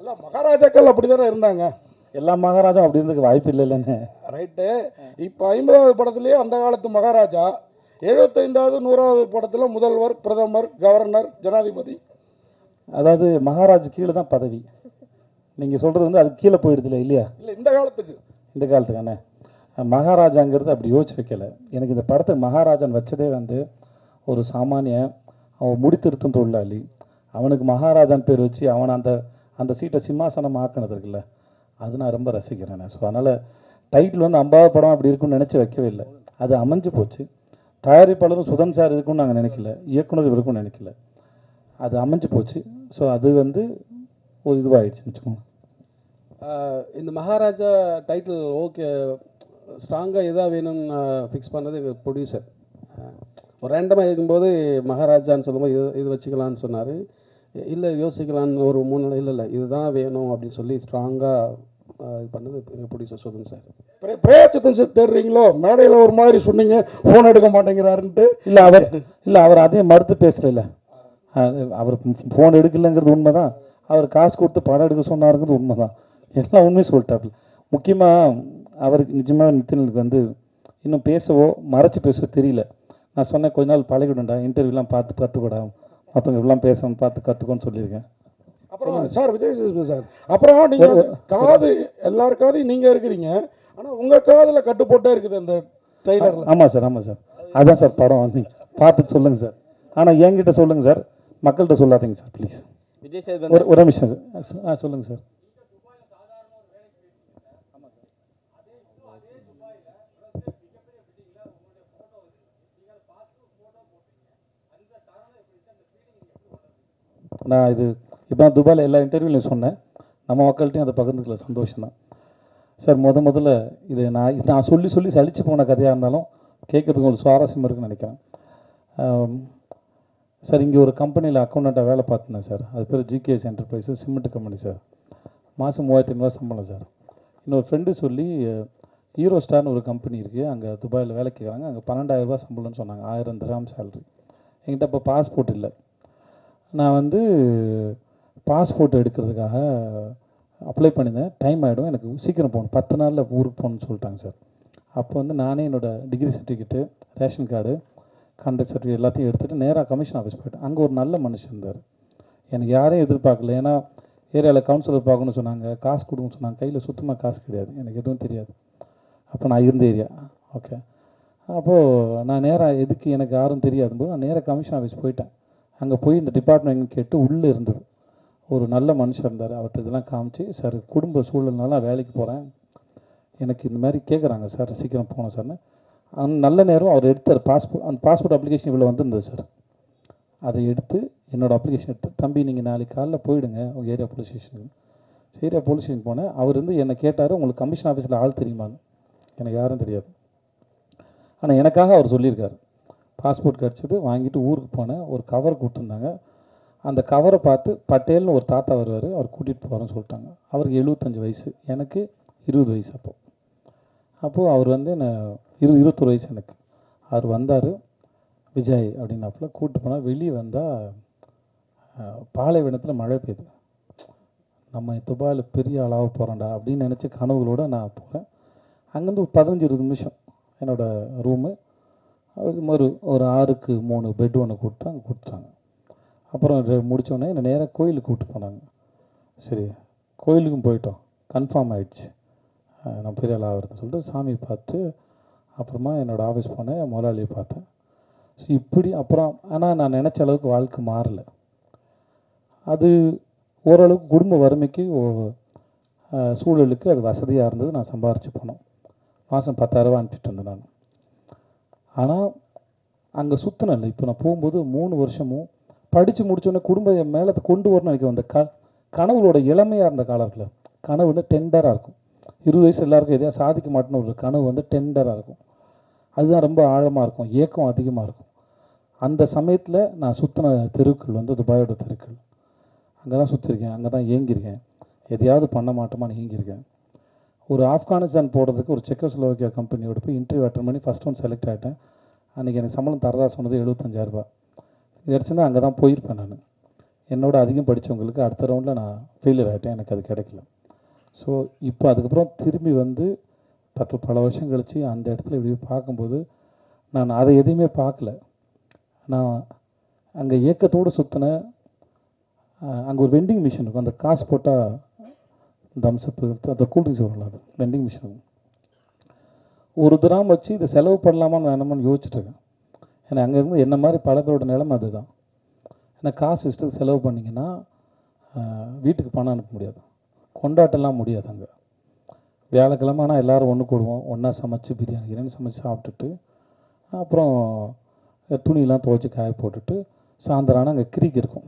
எல்லாம் மகாராஜாக்கள் அப்படி தானே இருந்தாங்க. எல்லா மகாராஜா அப்படி இருந்ததுக்கு வாய்ப்பு இல்லைன்னு. ரைட்டு. இப்போ 50வது படத்துலேயே அந்த காலத்து மகாராஜா, 75வது 100வது படத்தில் முதல்வர், பிரதமர், கவர்னர், ஜனாதிபதி. அதாவது மகாராஜ் கீழே தான் பதவி. நீங்கள் சொல்கிறது வந்து அது கீழே போயிடுதுல இல்லையா? இல்லை, இந்த காலத்துக்கு. இந்த காலத்துக்கானே மகாராஜாங்கிறது அப்படி யோசிச்சு வைக்கல. எனக்கு இந்த படத்துக்கு மகாராஜான் வச்சதே வந்து ஒரு சாமானிய அவன் முடித்திருத்தும் தொழிலாளி, அவனுக்கு மகாராஜான் பேர் வச்சு அவனை அந்த சீட்டை சிம்மாசனம் ஆக்கினது இருக்குல்ல, அது நான் ரொம்ப ரசிக்கிறேன். ஸோ அதனால் டைட்டில் வந்து 50வது படம் அப்படி இருக்குன்னு நினச்சி வைக்கவே இல்லை. அது அமைஞ்சு போச்சு. தயாரிப்பாளரும் சுதன் சார் இருக்குன்னு நாங்கள் நினைக்கல, இயக்குனர் இருக்குன்னு நினைக்கல, அது அமைஞ்சு போச்சு. ஸோ அது வந்து ஒரு இதுவாகிடுச்சுன்னு வச்சுக்கோங்க. இந்த மகாராஜா டைட்டில் ஓகே ஸ்ட்ராங்காக எதாக வேணும்னு ஃபிக்ஸ் பண்ணது எங்கள் ப்ரொடியூசர். ஒரு ரேண்டமாக இருக்கும்போது மகாராஜான்னு சொல்லும்போது இது வச்சுக்கலான்னு சொன்னார். இல்லை யோசிக்கலான்னு ஒரு 3 நாள் இல்லை இதுதான் வேணும் அப்படின்னு சொல்லி ஸ்ட்ராங்காக இது பண்ணது எங்கள் ப்ரொடியூசர் சுதன் சார். பிரேச்சத்தன் சார் தேடுறீங்களோ? மேடையில் ஒரு மாதிரி சொன்னீங்க, ஃபோன் எடுக்க மாட்டேங்கிறாருன்ட்டு. அவர் அதையும் மறுத்து பேசல. அவர் ஃபோன் எடுக்கலைங்கிறது உண்மை தான். அவர் காசு கொடுத்து படம் எடுக்க சொன்னாருங்கிறது உண்மை தான். எல்லாம் உண்மையும் சொல்லிட்டாப்புல. முக்கியமாக அவருக்கு நிஜமாக நித்தினுக்கு வந்து இன்னும் பேசவோ மறைச்சி பேசவோ தெரியல. நான் சொன்னேன் கொஞ்ச நாள் பழகிடும்டா, இன்டர்வியூலாம் பார்த்து கற்றுக்கூடா, மற்றவங்க இப்படிலாம் பேசணும் பார்த்து கற்றுக்கோன்னு சொல்லியிருக்கேன். அப்புறம் சார் விஜய் சார், அப்புறம் நீங்கள் காது எல்லாருக்காதையும் நீங்கள் இருக்கிறீங்க, ஆனால் உங்கள் காதில் கட்டு போட்டே இருக்குது அந்த ட்ரைலரில். ஆமாம் சார். அதுதான் சார் படம் வந்து பார்த்துட்டு சொல்லுங்கள் சார். ஆனால் என்கிட்ட சொல்லுங்கள் சார், மக்கள்கிட்ட சொல்லாதீங்க சார் ப்ளீஸ். விஜய் சார் ஒரு நிமிஷம் சார். சொல்லுங்கள் சார். நான் இது இப்போ நான் துபாயில் எல்லா இன்டர்வியூலையும் சொன்னேன், நம்ம மக்கள்கிட்டையும் அதை பகிர்ந்துக்கல, சந்தோஷம் தான் சார். முதல்ல இது நான் சொல்லி சலிச்சு போன கதையாக இருந்தாலும் கேட்குறதுக்கு ஒரு சுவாரஸ்யமாக இருக்குன்னு நினைக்கிறேன் சார். இங்கே ஒரு கம்பெனியில் அக்கௌண்டண்ட்டாக வேலை பார்த்துனேன் சார். அது பேர் GKS enterprises, cement company sir. மாதம் 3500 சம்பளம் சார். இன்னொரு ஃப்ரெண்டு சொல்லி ஹீரோ ஸ்டார்னு ஒரு கம்பெனி இருக்குது, அங்கே துபாயில் வேலை கேட்குறாங்க, அங்கே 12,000 ரூபா சம்பளம்னு சொன்னாங்க, 1000 திர்ஹாம் சேலரி. என்கிட்ட இப்போ பாஸ்போர்ட் இல்லை. நான் வந்து பாஸ்போர்ட் எடுக்கிறதுக்காக அப்ளை பண்ணியிருந்தேன். டைம் ஆகிடும், எனக்கு சீக்கிரம் போகணும், 10 நாளில் ஊருக்கு போகணுன்னு சொல்லிட்டாங்க சார். அப்போ வந்து நானே என்னோடய degree certificate, ration card, contact certificate எல்லாத்தையும் எடுத்துகிட்டு நேராக கமிஷன் ஆஃபீஸ் போய்ட்டேன். அங்கே ஒரு நல்ல மனுஷன் இருந்தார், எனக்கு யாரையும் எதிர்பார்க்கல. ஏன்னா ஏரியாவில் கவுன்சிலர் பார்க்கணும்னு சொன்னாங்க, காசு கொடுங்கன்னு சொன்னாங்க. கையில் சுத்தமாக காசு கிடையாது, எனக்கு எதுவும் தெரியாது. அப்போ நான் இருந்த ஏரியா ஓகே. அப்போது நான் நேராக எதுக்கு எனக்கு யாரும் தெரியாதும்போது நான் நேராக கமிஷன் ஆஃபீஸ் போயிட்டேன். அங்கே போய் இந்த டிபார்ட்மெண்ட் கேட்டு உள்ளே இருந்தது ஒரு நல்ல மனுஷன் இருந்தார். அவர்கிட்ட இதெல்லாம் காமிச்சு, சார் குடும்ப சூழல்னால நான் வேலைக்கு போகிறேன், எனக்கு இந்த மாதிரி கேட்குறாங்க சார், சீக்கிரம் போகணும் சார்னு. நல்ல நேரம் அவர் எடுத்தார் பாஸ்போர்ட். அந்த பாஸ்போர்ட் அப்ளிகேஷன் இவ்வளோ வந்திருந்தது சார். அதை எடுத்து என்னோடய அப்ளிகேஷன் எடுத்து, தம்பி நீங்கள் நாளைக்கு காலைல போயிடுங்க உங்கள் ஏரியா போலீஸ் ஸ்டேஷனுக்கு. ஏரியா போலீஸ் ஸ்டேஷன் போனேன். அவர் வந்து என்னை கேட்டார், உங்களுக்கு கமிஷன் ஆஃபீஸில் ஆள் தெரியுமான்னு. எனக்கு யாரும் தெரியாது, ஆனால் எனக்காக அவர் சொல்லியிருக்காரு. பாஸ்போர்ட் கிடச்சிது, வாங்கிட்டு ஊருக்கு போனேன். ஒரு கவர் கொடுத்துருந்தாங்க, அந்த கவரை பார்த்து பட்டேல்னு ஒரு தாத்தா வருவார், அவர் கூட்டிகிட்டு போகிறேன்னு சொல்லிட்டாங்க. அவருக்கு 75 வயசு, எனக்கு 20 வயசு. அப்போது அவர் வந்து என்ன 21 வயசு எனக்கு. அவர் வந்தார், விஜய் அப்படின்னாப்புல கூப்பிட்டு போனால். வெளியே வந்தால் பாலைவனத்தில் மழை பெய்யுது. நம்ம துபாயில் பெரிய ஆளாக போகிறோம்டா அப்படின்னு நினச்சி கனவுகளோடு நான் போகிறேன். அங்கேருந்து ஒரு 15-20 நிமிஷம் என்னோடய ரூமு. அது ஒரு 6க்கு 3 பெட் ஒன்று கொடுத்தாங்க. அப்புறம் முடித்தோடனே என்னை நேராக கோயிலுக்கு கூப்பிட்டு போனாங்க. சரி, கோயிலுக்கும் போயிட்டோம், கன்ஃபார்ம் ஆகிடுச்சு நான் பெரிய ஆளாக ஆகிறதுன்னு சொல்லிட்டு சாமியை பார்த்து அப்புறமா என்னோடய ஆஃபீஸ் போனேன், முதலாளியை பார்த்தேன். ஸோ இப்படி அப்புறம் ஆனால் நான் நினச்ச அளவுக்கு வாழ்க்கை மாறலை. அது ஓரளவுக்கு குடும்ப வறுமைக்கு சூழலுக்கு அது வசதியாக இருந்தது. நான் சம்பாரித்து போனோம், மாதம் 10,000 ரூபா அனுப்பிச்சிட்டு இருந்தேன் நான். ஆனால் அங்கே சுற்றின இல்லை. இப்போ நான் போகும்போது 3 வருஷமும் படித்து முடித்தோடனே குடும்பம் என் மேலே கொண்டு வரணும்னு நினைக்கிறேன். அந்த கனவுகளோட இளமையாக இருந்த காலத்தில் கனவு வந்து டெண்டராக இருக்கும். 20 வயசு எல்லாருக்கும் எதையா சாதிக்க மாட்டேன்னு ஒரு கனவு வந்து டெண்டராக இருக்கும். அதுதான் ரொம்ப ஆழமாக இருக்கும், ஏக்கம் அதிகமாக இருக்கும். அந்த சமயத்தில் நான் சுற்றின தெருக்கள் வந்து துபாயோட தெருக்கள். அங்கே தான் சுற்றிருக்கேன், அங்கே தான் ஏங்கியிருக்கேன், எதையாவது பண்ண மாட்டோமான்னு ஏங்கியிருக்கேன். ஒரு ஆப்கானிஸ்தான் போடுறதுக்கு ஒரு செக்கோஸ்லோவாக்கியா கம்பெனியோட போய் இன்டர்வியூ அட்டன் பண்ணி ஃபஸ்ட் ஒன் செலக்ட் ஆகிட்டேன். அன்றைக்கி எனக்கு சம்பளம் தரதா சொன்னது 75,000 ரூபா. கிடச்சிருந்தா அங்கே தான் போயிருப்பேன் நான். என்னோட அதிகம் படித்தவங்களுக்கு அடுத்த ரவுண்டில் நான் ஃபெயிலியர் ஆகிட்டேன், எனக்கு அது கிடைக்கல. ஸோ இப்போ அதுக்கப்புறம் திரும்பி வந்து பல வருஷம் கழித்து அந்த இடத்துல இப்படி பார்க்கும்போது நான் அதை எதையுமே பார்க்கல. நான் அங்கே ஏக்கத்தோடு சுற்றின, அங்கே ஒரு வெண்டிங் மிஷின் இருக்கும், அந்த காசு போட்டால் தம்ஸ்அப் அந்த கூல்ட்ரிங்க்ஸ் வரல, அது வெண்டிங் மிஷின் ஒரு திராம் வச்சு இதை செலவு பண்ணலாமான்னு வேணாமான்னு யோசிச்சுட்ருக்கேன். ஏன்னா அங்கேருந்து என்ன மாதிரி பல பேரோட நிலைமை அதுதான். ஏன்னா காசு இஷ்டத்துக்கு செலவு பண்ணிங்கன்னா வீட்டுக்கு பணம் அனுப்ப முடியாது, கொண்டாட்டெல்லாம் முடியாது. அங்கே வியாழக்கிழமை ஆனால் எல்லோரும் ஒன்று கூடுவோம், ஒன்றா சமைச்சு பிரியாணி சமைச்சு சாப்பிட்டுட்டு அப்புறம் துணியெல்லாம் துவைச்சி காய போட்டுட்டு சாயந்தரம் ஆனால் அங்கே கிரிக் இருக்கும்,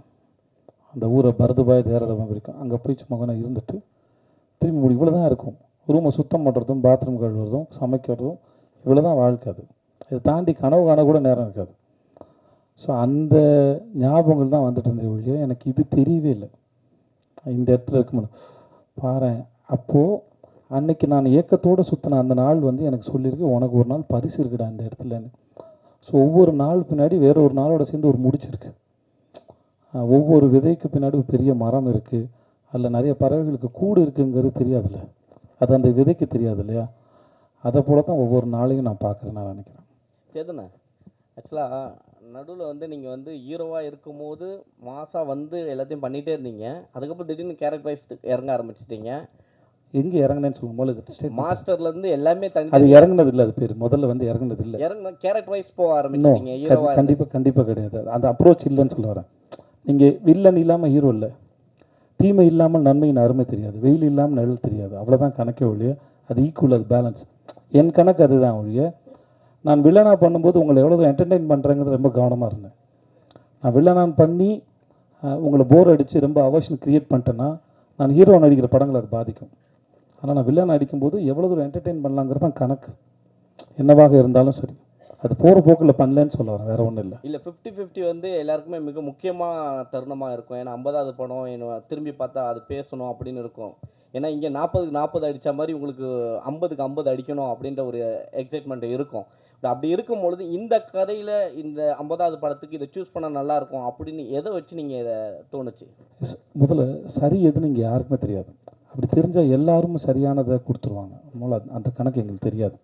அந்த ஊரை பரதுபாய் தேரதம் இருக்கும், அங்கே போய் சும்மா கொஞ்சம் இருந்துட்டு திரும்பி முடி இவ்வளோ தான் இருக்கும். ரூமை சுத்தம் பண்ணுறதும் பாத்ரூம் கழுவுறதும் சமைக்கிறதும் இவ்வளோ தான் வாழ்க்கை. அது இதை தாண்டி கனவு காண கூட நேரம் இருக்காது. ஸோ அந்த ஞாபகங்கள் தான் வந்துட்டு இருந்த ஒழிய எனக்கு இது தெரியவே இல்லை. இந்த இடத்துல இருக்கும்போது பாரு, அப்போது அன்னைக்கு நான் ஏக்கத்தோடு சுற்றின அந்த நாள் வந்து எனக்கு சொல்லியிருக்கு, உனக்கு ஒரு நாள் பரிசு இருக்குடா இந்த இடத்துலன்னு. ஸோ ஒவ்வொரு நாள் பின்னாடி வேற ஒரு நாளோட சேர்ந்து ஒரு முடிச்சிருக்கு. ஒவ்வொரு விதைக்கு பின்னாடி ஒரு பெரிய மரம் இருக்குது, அதில் நிறைய பறவைகளுக்கு கூடு இருக்குங்கிறது தெரியாதுல்ல, அது அந்த விதைக்கு தெரியாது இல்லையா? அதை போல தான் ஒவ்வொரு நாளையும் நான் பார்க்குறேன், நான் நினைக்கிறேன். சேதுண்ணா, ஆக்சுவலாக நடுவில் வந்து நீங்கள் வந்து ஹீரோவாக இருக்கும்போது மாசாக வந்து எல்லாத்தையும் பண்ணிகிட்டே இருந்தீங்க, அதுக்கப்புறம் திடீர்னு கேரக்டரைஸ் இறங்க ஆரம்பிச்சிட்டிங்க. எங்கே இறங்கினேன்னு சொல்லும்போது மாஸ்டர்லேருந்து எல்லாமே தனி அது இறங்குனது இல்லை, அது பேர் முதல்ல வந்து இறங்குனது இல்லை, இறங்க கேரக்டர் வைஸ் போக ஆரம்பிச்சிட்டீங்க ஹீரோவாக. கண்டிப்பாக கிடையாது, அந்த அப்ரோச் இல்லைன்னு சொல்ல வரேன். நீங்கள் வில்லன் இல்லாமல் ஹீரோ இல்லை, தீமை இல்லாமல் நன்மையின் அருமை தெரியாது, வெயில் இல்லாமல் நிழல் தெரியாது, அவ்வளோதான் கணக்கே ஒழிய. அது ஈக்குவல், அது பேலன்ஸ். என் கணக்கு அதுதான் ஒழிய. நான் வில்லனாக பண்ணும்போது உங்களை எவ்வளோ என்டர்டெயின் பண்ணுறேங்கிறது ரொம்ப கவனமாக இருந்தேன். நான் வில்லனான் பண்ணி உங்களை போர் அடித்து ரொம்ப அவர்ஷன் க்ரியேட் பண்ணிட்டேன்னா நான் ஹீரோ நடிக்கிற படங்கள் அது பாதிக்கும். ஆனால் நான் வில்லன் அடிக்கும்போது எவ்வளோ தூரம் என்டர்டெயின் பண்ணலாங்கிறது தான் கணக்கு, என்னவாக இருந்தாலும் சரி. அது போகிற போக்கில் பண்ணலன்னு சொல்ல வரேன், வேறு ஒன்றும் இல்லை. இல்லை 50-50 வந்து எல்லாருக்குமே மிக முக்கியமாக தருணமாக இருக்கும். ஏன்னா 50வது படம் என்ன திரும்பி பார்த்தா அது பேசணும் அப்படின்னு இருக்கும். ஏன்னா இங்கே 40க்கு 40 அடித்த மாதிரி உங்களுக்கு 50க்கு 50 அடிக்கணும் அப்படின்ற ஒரு எக்ஸைட்மெண்ட் இருக்கும். அப்படி இருக்கும்பொழுது இந்த கதையில் இந்த 50வது படத்துக்கு இதை சூஸ் பண்ணால் நல்லாயிருக்கும் அப்படின்னு எதை வச்சு நீங்கள் இதை தோணுச்சு? முதல்ல சரி எதுன்னு இங்கே யாருக்குமே தெரியாது. அப்படி தெரிஞ்சால் எல்லாரும் சரியானதை கொடுத்துருவாங்க. முதல்ல அந்த கணக்கு எங்களுக்கு தெரியாது.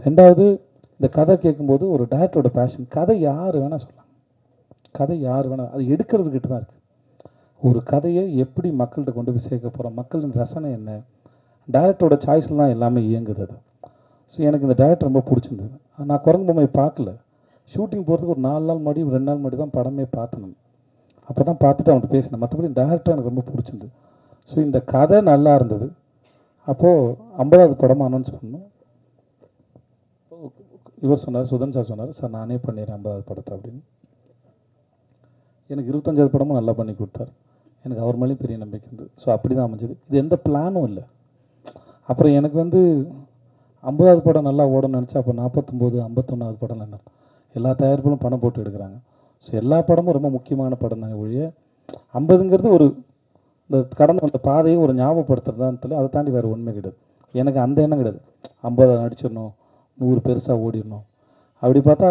ரெண்டாவது, இந்த கதை கேட்கும்போது ஒரு டைரக்டரோட பேஷன், கதை யார் வேணால் சொல்லலாம், கதை யார் வேணால், அது எடுக்கிறதுக்கிட்ட தான் இருக்குது. ஒரு கதையை எப்படி மக்கள்கிட்ட கொண்டு போய் சேர்க்க போகிறோம், மக்களின் ரசனை என்ன, டைரக்டரோட சாய்ஸில் தான் எல்லாமே இயங்குது. அது ஸோ எனக்கு இந்த டைரக்டர் ரொம்ப பிடிச்சிருந்தது. நான் குரங்கு பொம்மை பார்க்கல, ஷூட்டிங் போகிறதுக்கு ஒரு 4 நாள் முன்னாடி 2 நாள் முன்னாடி தான் படமே பார்த்தேன். அப்போ தான் பார்த்துட்டு அவன்கிட்ட பேசினேன். மற்றபடி டைரக்டர் எனக்கு ரொம்ப பிடிச்சிருந்தது. ஸோ இந்த கதை நல்லா இருந்தது. அப்போது 50வது படமாக அனௌன்ஸ் பண்ணணும். இவர் சொன்னார், சுதன் சார் சொன்னார், சார் நானே பண்ணிடுறேன் 50வது படத்தை அப்படின்னு. எனக்கு 25வது படமும் நல்லா பண்ணி கொடுத்தார். எனக்கு அவர் மேலேயும் பெரிய நம்பிக்கை இருந்தது. ஸோ அப்படி தான் அமைஞ்சது. இது எந்த பிளானும் இல்லை. அப்புறம் எனக்கு வந்து 50வது படம் நல்லா ஓடணும்னு நினச்சா அப்போ 49, 51வது படம் என்ன, எல்லா தயாரிப்புகளும் பணம் போட்டு எடுக்கிறாங்க. ஸோ எல்லா படமும் ரொம்ப முக்கியமான படம் தாங்க ஒழிய 50ங்கிறது ஒரு இந்த கடந்து வந்த பாதையை ஒரு ஞாபகப்படுத்துறதான்னு சொல்லி அதை தாண்டி வேறு உண்மை கிடையாது. எனக்கு அந்த எண்ணம் கிடையாது 50 நடிச்சிடணும், 100 பெருசாக ஓடிடணும். அப்படி பார்த்தா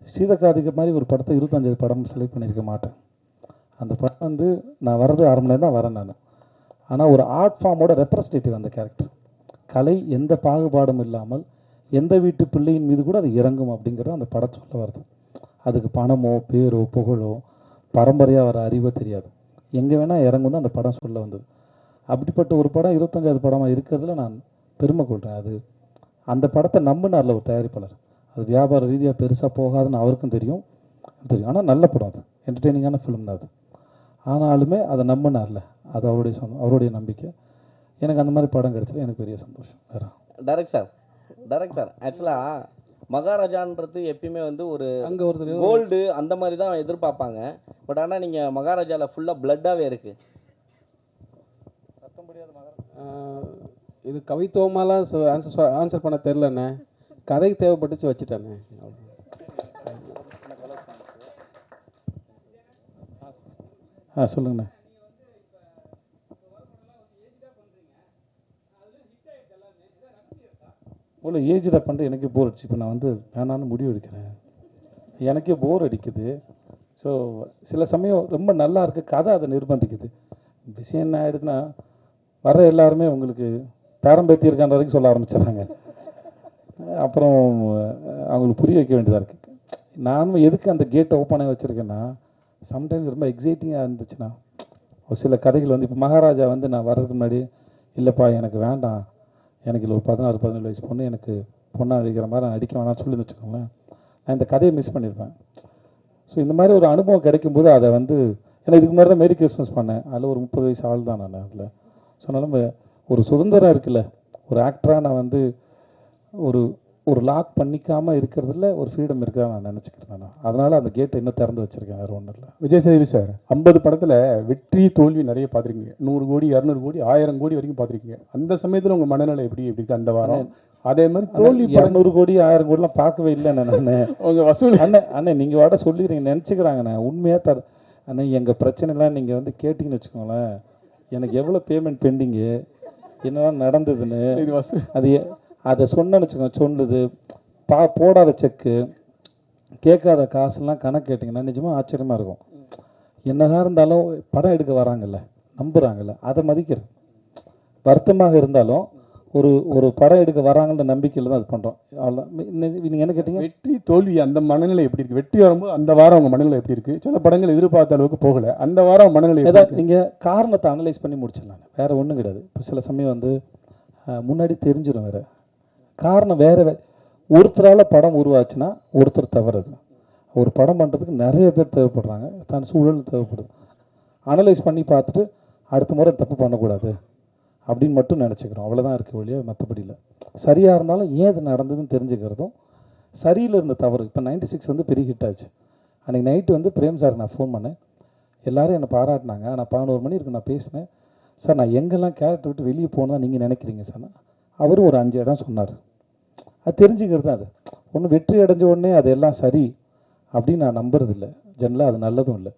சீதக்காதிக்கு மாதிரி ஒரு படத்தை 25 படம் செலக்ட் பண்ணியிருக்க மாட்டேன். அந்த படம் வந்து நான் வர்றது 1/2 மணி நேரம் தான் வரேன் நான். ஆனால் ஒரு ஆர்ட் ஃபார்மோட ரெப்ரஸன்டேட்டிவ் அந்த கேரக்டர். கலை எந்த பாகுபாடும் இல்லாமல் எந்த வீட்டு பிள்ளையின் மீது கூட அது இறங்கும் அப்படிங்கிறது அந்த படம் சொல்ல வருது. அதுக்கு பணமோ பேரோ புகழோ பரம்பரையாக வர அறிவோ தெரியாது, எங்கே வேணால் இறங்கும் தான் அந்த படம் சொல்ல வந்தது. அப்படிப்பட்ட ஒரு படம் 25வது படமாக இருக்கிறதுல நான் பெருமை கொள்கிறேன். அது அந்த படத்தை நம்பினார்ல ஒரு தயாரிப்பாளர், அது வியாபார ரீதியாக பெருசாக போகாதுன்னு அவருக்கும் தெரியும். ஆனால் நல்ல படம், அது என்டர்டெய்னிங்கான ஃபிலிம் தான் அது. ஆனாலுமே அதை நம்பினார்ல, அது அவருடைய நம்பிக்கை. எனக்கு அந்த மாதிரி படம் கிடைச்சது எனக்கு பெரிய சந்தோஷம். டைரக்ட் சார் ஆக்சுவலாக மகாராஜான்றது எப்பயுமே வந்து ஒரு அங்கே ஒருத்தர் கோல்டு அந்த மாதிரி தான் எதிர்பார்ப்பாங்க. பட் ஆனால் நீங்கள் மகாராஜாவில் ஃபுல்லாக பிளட்டாகவே இருக்குது. இது கவித்துவமாலாம் ஆன்சர் பண்ண தெரிலண்ணே, கதைக்கு தேவைப்பட்டுச்சு வச்சுட்டேண்ணே. சொல்லுங்கண்ணே. இவ்வளோ ஏஜில் பண்ணுற எனக்கே போர் அடிச்சு. இப்போ நான் வந்து வேணான்னு முடிவு எடுக்கிறேன், எனக்கே போர் அடிக்குது. ஸோ சில சமயம் ரொம்ப நல்லா இருக்கு, கதை அதை நிர்பந்திக்குது. விஷயம் என்ன ஆகிடுதுன்னா, வர எல்லாருமே உங்களுக்கு பேரம்பேத்தி இருக்கான்ற வரைக்கும் சொல்ல ஆரம்பிச்சிடுறாங்க. அப்புறம் அவங்களுக்கு புரிய வைக்க வேண்டியதாக இருக்குது. நானும் எதுக்கு அந்த கேட்டை ஓப்பன் ஆகி வச்சுருக்கேன்னா, சம்டைம்ஸ் ரொம்ப எக்ஸைட்டிங்காக இருந்துச்சுன்னா, ஒரு சில கதைகள் வந்து இப்போ மகாராஜா வந்து நான் வர்றதுக்கு முன்னாடி, இல்லைப்பா எனக்கு வேண்டாம், எனக்கு இல்லை ஒரு 16-17 வயசு பொண்ணு எனக்கு பொண்ணாக அடிக்கிற மாதிரி நான் அடிக்க வேணாம்னு சொல்லி வச்சுக்கோங்களேன், நான் இந்த கதையை மிஸ் பண்ணியிருப்பேன். ஸோ இந்த மாதிரி ஒரு அனுபவம் கிடைக்கும்போது அதை வந்து, ஏன்னா இதுக்கு முன்னாடி தான் மேரி கிறிஸ்மஸ் பண்ணேன், அதில் ஒரு 30 வயசு ஆள் தான் நான் அதில். ஸோ அதனால ஒரு சுதந்திரம் இருக்குல்ல, ஒரு ஆக்டராக நான் வந்து ஒரு ஒரு லாக் பண்ணிக்காமல் இருக்கிறதுல ஒரு ஃப்ரீடம் இருக்குதா நான் நினச்சிக்கிறேன். நான் அதனால் அந்த கேட்டை இன்னும் திறந்து வச்சுருக்கேன், வேறு ஒன்றும் இல்லை. விஜய் சேதுபதி சார் 50 படத்தில் வெற்றி தோல்வி நிறைய பார்த்துருக்கீங்க. 100 கோடி 200 கோடி 1000 கோடி வரைக்கும் பார்த்துருக்கீங்க. அந்த சமயத்தில் உங்கள் மனநிலை எப்படி இருக்கு அந்த வாரம்? அதே மாதிரி தோல்வி 200 கோடி 1000 கோடிலாம் பார்க்கவே இல்லைண்ணே நான். உங்கள் வசூல் அண்ணே நீங்கள் வாட சொல்லிடுறீங்க நினச்சிக்கிறாங்கண்ணே. உண்மையாக அண்ணே எங்கள் பிரச்சனைலாம் நீங்கள் வந்து கேட்டிங்கன்னு வச்சுக்கோங்களேன், எனக்கு எவ்வளோ பேமெண்ட் பெண்டிங்கு, என்னெல்லாம் நடந்ததுன்னு அது அதை சொன்னேன்னு வச்சுக்கோங்க, சொல்லுது போடாத செக்கு, கேட்காத காசுலாம் கணக்கு கேட்டிங்கன்னா நிஜமாக ஆச்சரியமாக இருக்கும். என்னதான் இருந்தாலும் படம் எடுக்க வராங்கல்ல, நம்புகிறாங்கல்ல, அதை மதிக்கிறேன். வருத்தமாக இருந்தாலும் ஒரு ஒரு படம் எடுக்க வராங்கன்ற நம்பிக்கையில் தான் அது பண்ணுறோம். அவ்வளோ. நீங்கள் என்ன கேட்டீங்க? வெற்றி தோல்வி அந்த மனநிலை எப்படி இருக்குது? வெற்றி வரும்போது அந்த வாரம் உங்கள் மனநிலை எப்படி இருக்குது? சில படங்கள் எதிர்பார்த்த அளவுக்கு போகலை, அந்த வாரம் மனநிலை ஏதாவது நீங்கள் காரணத்தை அனலைஸ் பண்ணி முடிச்சிடலாம், வேறு ஒன்றும் கிடையாது. இப்போ சில சமயம் வந்து முன்னாடி தெரிஞ்சிடும், வேறு காரணம் வேறு ஒருத்தரால் படம் உருவாச்சுன்னா ஒருத்தர் தவறுது. ஒரு படம் பண்ணுறதுக்கு நிறைய பேர் தேவைப்படுறாங்க, தன் சூழல் தேவைப்படுது. அனலைஸ் பண்ணி பார்த்துட்டு அடுத்த முறை தப்பு பண்ணக்கூடாது அப்படின்னு மட்டும் நினச்சிக்கிறோம், அவ்வளோதான் இருக்க வழியாக, மற்றபடி இல்லை. சரியாக இருந்தாலும் ஏன் இது நடந்ததுன்னு தெரிஞ்சுக்கிறதும், சரியில் இருந்த தவறு. இப்போ 96 வந்து பெரிய ஹிட் ஆச்சு. அன்றைக்கி நைட்டு வந்து பிரேம் சார் நான் ஃபோன் பண்ணேன், எல்லோரும் என்னை பாராட்டினாங்க. ஆனால் 11 மணி இருக்கு நான் பேசினேன். சார் நான் எங்கெல்லாம் கேரக்டர் விட்டு வெளியே போனால் நீங்கள் நினைக்கிறீங்க சார்? அவரும் ஒரு 5 இடம் சொன்னார். அது தெரிஞ்சுக்கிறது தான். அது ஒன்று வெற்றி அடைஞ்ச உடனே அது எல்லாம் சரி அப்படின்னு நான் நம்புறது இல்லை. ஜெனரலாக அது நல்லதும் இல்லை.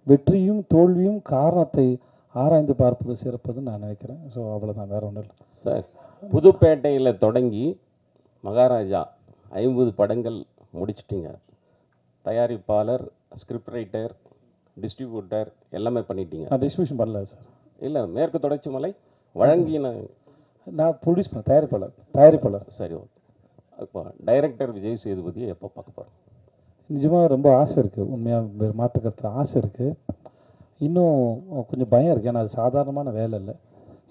வெற்றியும் தோல்வியும் காரணத்தை ஆராய்ந்து பார்ப்பது சிறப்பதுன்னு நான் நினைக்கிறேன். ஸோ அவ்வளோதான், வேறு ஒன்றும் இல்லை சார். புதுப்பேட்டையில் தொடங்கி மகாராஜா 50 படங்கள் முடிச்சிட்டிங்க. தயாரிப்பாளர், ஸ்கிரிப்ட் ரைட்டர், டிஸ்ட்ரிபியூட்டர் எல்லாமே பண்ணிட்டீங்க. நான் டிஸ்ட்ரிபியூஷன் பண்ணல சார். இல்லை, மேற்கு தொடர்ச்சி மலை வழங்கின நான் ப்ரொடியூஸ் பண்ண தயாரிப்பாளர். சரி, ஓகே. இப்போ டைரக்டர் விஜய் சேதுபதியை எப்போ பார்க்க போகிறோம்? நிஜமாக ரொம்ப ஆசை இருக்குது, உண்மையாக மாற்றுக்கிறதுல ஆசை இருக்குது. இன்னும் கொஞ்சம் பயம் இருக்குது, ஏன்னா அது சாதாரணமான வேலை இல்லை.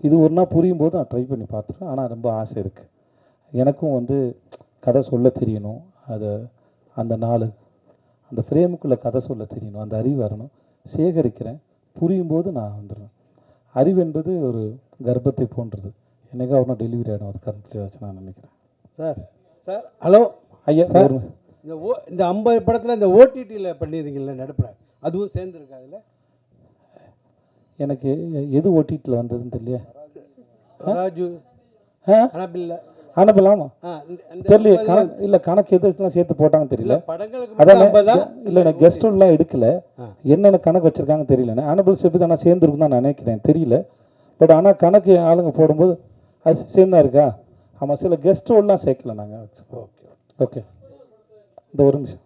இது ஒரு நாள் புரியும் போது நான் ட்ரை பண்ணி பார்த்துருவேன். ஆனால் ரொம்ப ஆசை இருக்குது. எனக்கும் வந்து கதை சொல்ல தெரியணும், அதை அந்த அந்த ஃப்ரேமுக்குள்ளே கதை சொல்ல தெரியணும், அந்த அறிவு வரணும். சேகரிக்கிறேன், புரியும் போது நான் வந்துடுவேன். அறிவு என்பது ஒரு கர்ப்பத்தை போன்றது, என்னைக்கா ஒரு நாள் டெலிவரி ஆகிடும், அது கம்ப்ளீட் ஆச்சு நான் நினைக்கிறேன். சார் ஹலோ ஐயா, இந்த 50 படத்தில் இந்த ஓடிடியில் பண்ணிடுறீங்கள நடுப்புற, அதுவும் சேர்ந்துருக்கு அதில்? எனக்கு எது ஓடிடியில் வந்ததுன்னு தெரியல. ராஜு அனபில் ஆமாம் தெரியல, இல்லை கணக்கு எதுலாம் சேர்த்து போட்டாங்கன்னு தெரியல. அதான் இல்லை, நான் கெஸ்ட் எல்லாம் எடுக்கல, என்னென்ன கணக்கு வச்சுருக்காங்கன்னு தெரியல. அனபிள் சேர்த்து தான் சேர்ந்துருக்கும் தான் நான் நினைக்கிறேன், தெரியல. பட் ஆனால் கணக்கு ஆளுங்க போடும்போது அது சேர்ந்தா இருக்கா? ஆமாம், சில கெஸ்ட் ரோல்லாம் சேர்க்கல நாங்கள். ஓகே ஓகே, இந்த ஒரு நிமிஷம்.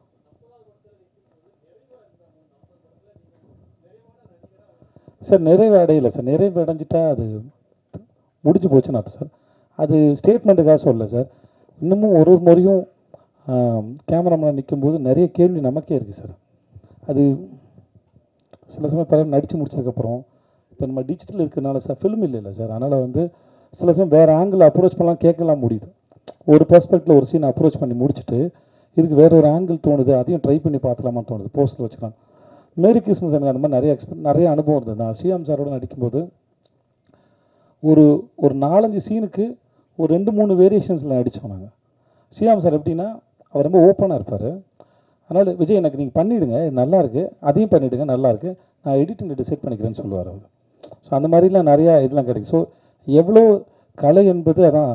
சார் நிறைவு அடையலை சார். நிறைவு அடைஞ்சிட்டா அது முடிஞ்சு போச்சுன்னு அர்த்தம் சார். அது ஸ்டேட்மெண்ட்டுக்காக சொல்லலை சார். இன்னமும் ஒரு முறையும் கேமராமேன் நிற்கும்போது நிறைய கேள்வி நமக்கே இருக்குது சார். அது சில சமயம் பல நடித்து முடிச்சதுக்கப்புறம் இப்போ நம்ம டிஜிட்டல் இருக்கிறதுனால சார், ஃபிலிம் இல்லை சார், அதனால் வந்து சில சமயம் வேறு ஆங்கிள் அப்ரோச் பண்ணலாம், கேட்கலாம் முடியுது. ஒரு பெர்ஸ்பெக்டில் ஒரு சீனை அப்ரோச் பண்ணி முடிச்சுட்டு இதுக்கு வேறு ஒரு ஆங்கிள் தோணுது, அதையும் ட்ரை பண்ணி பார்க்கலாமான்னு தோணுது, போஸ்ட்டில் வச்சுக்கலாம். மேரி கிறிஸ்மஸ் எனக்கு அந்த மாதிரி நிறைய அனுபவம் இருந்தது. நான் ஸ்ரீராம் சாரோட நடிக்கும்போது ஒரு 4-5 சீனுக்கு ஒரு 2-3 வேரியேஷன்ஸில் நடித்தோம் நாங்கள். ஸ்ரீராம் சார் எப்படின்னா, அவர் ரொம்ப ஓப்பனாக இருப்பார். அதனால் விஜய் எனக்கு நீங்கள் பண்ணிவிடுங்க, இது நல்லாயிருக்கு, அதையும் பண்ணிவிடுங்க, நல்லாயிருக்கு, நான் எடிட்டிங் டிசைட் பண்ணிக்கிறேன்னு சொல்லுவார் அவர். ஸோ அந்த மாதிரிலாம் நிறையா இதெல்லாம் கிடைக்கும். ஸோ எவ்வளோ கலை என்பது அதான்,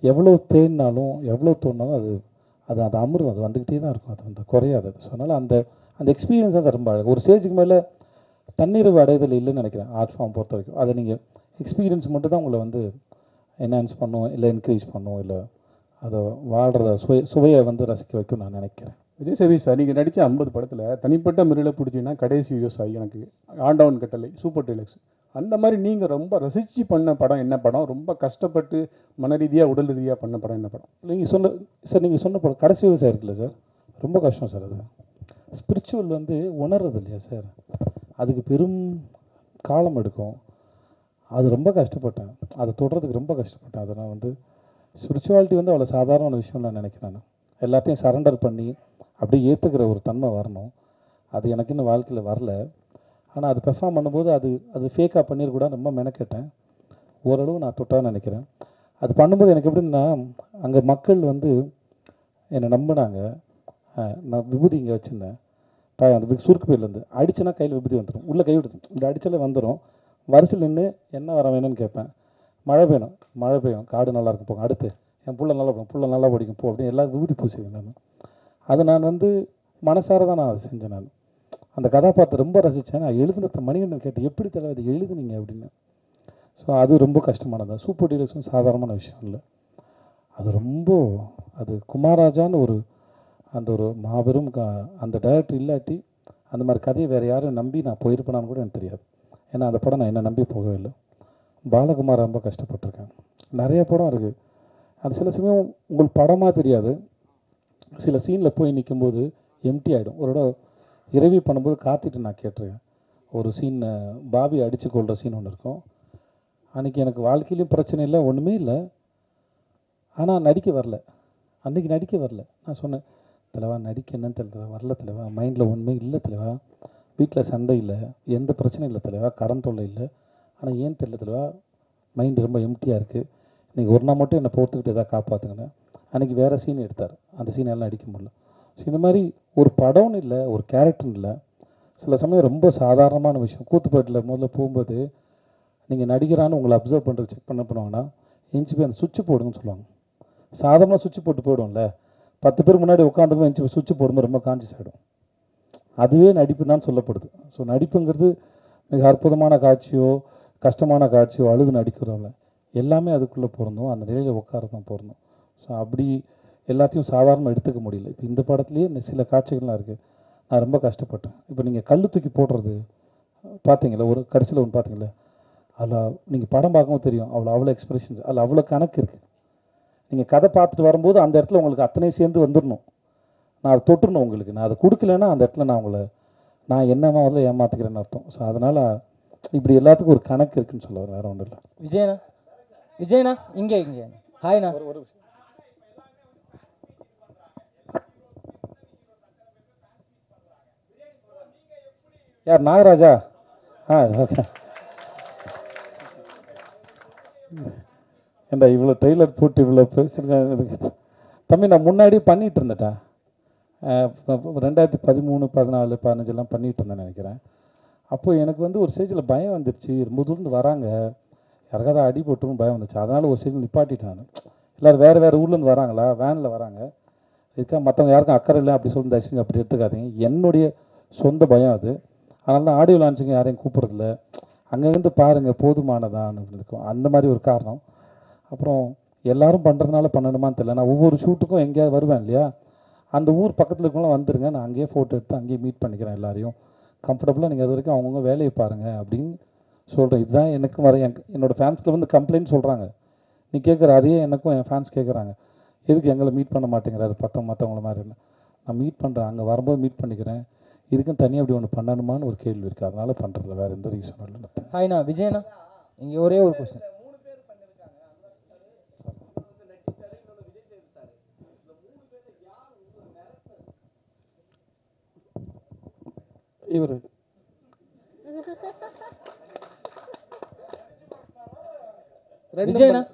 எவ்வளோ தேடினாலும் எவ்வளோ தோணினாலும் அது அமரும், அது வந்துக்கிட்டே தான் இருக்கும், அது வந்து குறையாது. ஸோ அதனால் அந்த எக்ஸ்பீரியன்ஸ் தான் சார் ரொம்ப அழகு. ஒரு ஸ்டேஜுக்கு மேலே தன்னிறைவு அடைதல் இல்லைன்னு நினைக்கிறேன் ஆர்ட் ஃபார்ம் பொறுத்த வரைக்கும். அதை நீங்கள் எக்ஸ்பீரியன்ஸ் மட்டும் தான் உங்களை வந்து என்ஹான்ஸ் பண்ணும், இல்லை என்கரேஜ் பண்ணும், இல்லை அதை வாழ்கிறத சுவையை வந்து ரசிக்க வைக்கும் நான் நினைக்கிறேன். விஜய் சேவி சார் நீங்கள் நடித்த 50 படத்தில் தனிப்பட்ட முறையில் பிடிச்சிங்கன்னா கடைசி விவசாயி, எனக்கு ஆண்டவன் கட்டளை, சூப்பர் டீலக்ஸ், அந்த மாதிரி நீங்கள் ரொம்ப ரசித்து பண்ண படம் என்ன படம்? ரொம்ப கஷ்டப்பட்டு மன ரீதியாக உடல் ரீதியாக பண்ண படம் என்ன படம்? நீங்கள் சொன்ன படம் கடைசி விவசாயம் இருக்குல்ல சார், ரொம்ப கஷ்டம் சார். அது ஸ்பிரிச்சுவல் வந்து உணர்றது இல்லையா சார், அதுக்கு பெரும் காலம் எடுக்கும். அது ரொம்ப கஷ்டப்பட்டேன், அதை தொடர்றதுக்கு ரொம்ப கஷ்டப்பட்டேன். அதை நான் வந்து ஸ்பிரிச்சுவாலிட்டி வந்து அவ்வளோ சாதாரண விஷயம் நான் நினைக்கிறேன். நான் எல்லாத்தையும் சரண்டர் பண்ணி அப்படியே ஏற்றுக்கிற ஒரு தன்மை வரணும். அது எனக்கு இன்னும் வாழ்க்கையில் வரல. ஆனால் அது பெர்ஃபார்ம் பண்ணும்போது அது ஃபேக்காக பண்ணிடக்கூட ரொம்ப மெனக்கேட்டேன். ஓரளவு நான் தொட்டான்னு நினைக்கிறேன். அது பண்ணும்போது எனக்கு எப்படின்னா, அங்கே மக்கள் வந்து என்னை நம்பினாங்க. நான் விபூதி இங்கே வச்சுருந்தேன், அந்த சுருக்கு பேர்லேருந்து அடிச்சுன்னா கையில் விபூதி வந்துடும், உள்ளே கை விடுது, இப்படி அடித்தாலே வந்துடும். வரிசையில் நின்று என்ன வர வேணும்னு கேட்பேன். மழை பெய்யும், காடு நல்லாயிருக்கும் போங்க, அடுத்து என் புள்ள நல்லா படிக்கும், புள்ள நல்லா படிக்கும் போ அப்படின்னு எல்லாம் விபூதி பூசிவேன் நான். அது நான் வந்து மனசார தான் நான் அதை செஞ்சேன். நான் அந்த கதாபாத்திரம் ரொம்ப ரசித்தேன். நான் எழுதுனத மணிகண்டன் கேட்டேன், எப்படி தலைவர் அது எழுதுனீங்க அப்படின்னு. ஸோ அது ரொம்ப கஷ்டமானது. சூப்பர் டீலர்ஸும் சாதாரணமான விஷயம் இல்லை. அது குமாரராஜான்னு ஒரு மாபெரும் அந்த டைரக்டர் இல்லாட்டி அந்த மாதிரி கதையை வேறு யாரும் நம்பி நான் போயிருப்பேனான்னு கூட எனக்கு தெரியாது. ஏன்னா அந்த படம் நான் என்னை நம்பி போகவே இல்லை. பாலகுமார் ரொம்ப கஷ்டப்பட்டிருக்கேன். நிறைய படம் இருக்குது. அது சில சமயம் உங்களுக்கு படமாக தெரியாது. சில சீனில் போய் நிற்கும்போது எம்டி ஆகிடும். ஒரு இடம் இரவி பண்ணும்போது கார்த்திட்டு நான் கேட்டிருக்கேன். ஒரு சீன் பாபி அடித்து கொள்கிற சீன் ஒன்று இருக்கும். அன்றைக்கி எனக்கு வாழ்க்கையிலையும் பிரச்சனை இல்லை, ஒன்றுமே இல்லை. ஆனால் நடிக்க வரல, அன்றைக்கி நடிக்க வரல. நான் சொன்னேன், தலைவா நடிக்க என்னன்னு தெரியல, வரல தலைவா, மைண்டில் ஒன்றுமே இல்லை தலைவா, வீட்டில் சண்டை இல்லை, எந்த பிரச்சனையும் இல்லை தலைவா, கடன் தொல்லை இல்லை, ஆனால் ஏன் தெரியல தலைவா, மைண்டு ரொம்ப எம்டியாக இருக்குது, நீங்கள் ஒரு நாள் மட்டும் என்னை பொறுத்துக்கிட்டு எதாவது காப்பாற்றுங்கன்னு. அன்றைக்கி வேறு சீன் எடுத்தார், அந்த சீன் எல்லாம் அடிக்க முடியல. ஸோ இந்த மாதிரி ஒரு படம்னு இல்லை, ஒரு கேரக்டர்னு இல்லை, சில சமயம் ரொம்ப சாதாரணமான விஷயம். கூத்துப்பேட்டில் முதல்ல போகும்போது நீங்கள் நடிகரானு உங்களை அப்சர்வ் பண்ணுறது செக் பண்ணுவாங்கன்னா எஞ்சி போய் அந்த சுவிட்சு போடுங்கன்னு சொல்லுவாங்க. சாதாரணமாக சுவிட்சு போட்டு போயிடும்ல, 10 பேர் முன்னாடி உட்காந்துக்கும் எஞ்சி சுவிட்சு போடும்போது ரொம்ப கான்சியஸ் ஆகிடும். அதுவே நடிப்பு தான் சொல்லப்படுது. ஸோ நடிப்புங்கிறது மிக அற்புதமான காட்சியோ கஷ்டமான காட்சியோ அழுது நடிக்கிறதில்ல, எல்லாமே அதுக்குள்ளே பொருந்தும், அந்த நிலையில் உட்கார தான் பொருந்தும். ஸோ அப்படி எல்லாத்தையும் சாதாரணமாக எடுத்துக்க முடியல. இப்போ இந்த படத்துலேயே சில காட்சிகள்லாம் இருக்குது, நான் ரொம்ப கஷ்டப்பட்டேன். இப்போ நீங்கள் கல் தூக்கி போடுறது பார்த்தீங்களா, ஒரு கடைசியில் ஒன்று பார்த்தீங்களா, அதில் நீங்கள் படம் பார்க்கவும் தெரியும், அவ்வளோ எக்ஸ்பிரஷன்ஸ், அதில் அவ்வளோ கணக்கு இருக்குது. நீங்கள் கதை பார்த்துட்டு வரும்போது அந்த இடத்துல உங்களுக்கு அத்தனை சேர்ந்து வந்துடணும், நான் அதை தொட்டுறணும் உங்களுக்கு. நான் அதை கொடுக்கலன்னா அந்த இடத்துல நான் என்ன முதல்ல ஏமாற்றிக்கிறேன்னு அர்த்தம். ஸோ அதனால் இப்படி எல்லாத்துக்கும் ஒரு கணக்கு இருக்குன்னு சொல்ல வேறு ஒன்றும் இல்லை. விஜயண்ணா இங்கே ஹாய்ண்ணா. யார், நாகராஜா? ஓகே. ஏண்டா இவ்வளோ ட்ரெய்லர் போட்டு இவ்வளோ பேசியிருக்கேன் தம்பி. நான் முன்னாடி பண்ணிகிட்டு இருந்தேன்டா, 2013, 14, 15 பண்ணிகிட்டு இருந்தேன்னு நினைக்கிறேன். அப்போது எனக்கு வந்து ஒரு ஸ்டேஜில் பயம் வந்துடுச்சு, ரொம்ப தூரம் வராங்க, யாருக்காவது அடி போட்டுரும் பயம் வந்துச்சு. அதனால் ஒரு ஸ்டேஜில் நிப்பாட்டிட்டேன் நான். எல்லோரும் வேறு ஊர்லேருந்து வராங்களா, வேனில் வராங்க, இதுக்காக மற்றவங்க யாருக்கும் அக்கறை இல்லை அப்படி சொல்லி தயவுசெய்து அப்படி எடுத்துக்காதீங்க. என்னுடைய சொந்த பயம் அது. அதனால தான் ஆடியோ லான்ச்சுங்க யாரையும் கூப்பிட்றதில்ல, அங்கேருந்து பாருங்கள் போதுமானதான்னு இருக்கும், அந்த மாதிரி ஒரு காரணம். அப்புறம் எல்லோரும் பண்ணுறதுனால பண்ணணுமான்னு தெரியல. நான் ஒவ்வொரு ஷூட்டுக்கும் எங்கேயாவது வருவேன் இல்லையா, அந்த ஊர் பக்கத்தில் இருக்கவங்களாம் வந்துருங்க, நான் அங்கேயே ஃபோட்டோ எடுத்து அங்கேயே மீட் பண்ணிக்கிறேன் எல்லாரையும் கம்ஃபர்டபுளாக, நீங்கள் அது வரைக்கும் அவங்கவுங்க வேலையை பாருங்கள் அப்படின்னு சொல்கிறேன். இதுதான் எனக்கும் என்னோடய ஃபேன்ஸில் வந்து கம்ப்ளைண்ட் சொல்கிறாங்க. நீ கேட்குற அதையே எனக்கும் என் ஃபேன்ஸ் கேட்குறாங்க, எதுக்கு எங்களை மீட் பண்ண மாட்டேங்கிறாரு மற்றவங்கள மாதிரி. நான் மீட் பண்ணுறேன், அங்கே வரும்போது மீட் பண்ணிக்கிறேன், இதுக்கும் தனியாக அப்படி ஒன்று பண்ணணுமான்னு ஒரு கேள்வி இருக்குது, அதனால் பண்ணுறதில்ல, வேறு எந்த ரீசனும் இல்லை. ஹாய்ண்ணா. விஜயண்ணா இங்கே ஒரே ஒரு கொஸ்டின். இவர்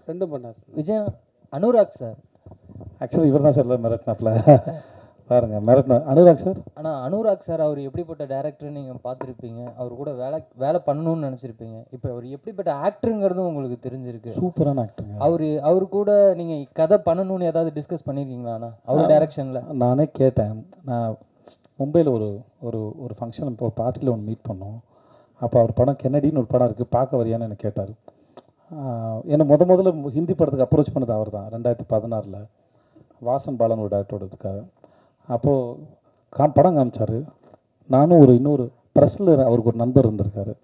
ரெண்டும் பண்ணார். விஜயண்ணா, அனுராக் சார். ஆக்சுவலி இவர் தான் சார் இல்லை மிரட்டினாப்ல பாருங்க, மிரட்டின அனுராக் சார். ஆனால் அனுராக் சார் அவர் எப்படிப்பட்ட டேரக்டர் நீங்கள் பார்த்துருப்பீங்க, அவர் கூட வேலை பண்ணணும்னு நினச்சிருப்பீங்க. இப்போ அவர் எப்படிப்பட்ட ஆக்டருங்கிறதும் உங்களுக்கு தெரிஞ்சிருக்கு, சூப்பரான ஆக்டருங்க. அவர் கூட நீங்கள் கதை பண்ணணும்னு ஏதாவது டிஸ்கஸ் பண்ணியிருக்கீங்களாண்ணா அவர் டைரக்ஷனில்? நானே கேட்டேன். நான் மும்பையில் ஒரு ஃபங்க்ஷன் இப்போ பார்ட்டியில் ஒன்று மீட் பண்ணோம். அப்போ அவர் படம் கென்னடின்னு ஒரு படம் இருக்குது, பார்க்க வரியான்னு எனக்கு கேட்டார். என்னை முதல்ல ஹிந்தி படத்துக்கு அப்ரோச் பண்ணது அவர் தான், 2016 வாசன் பாலன் ஒரு டேரக்டரோட இதுக்காக. அப்போது படம் காமிச்சார். நானும் இன்னொரு ப்ரெஸ்ஸில் அவருக்கு ஒரு நண்பர் இருந்திருக்காரு,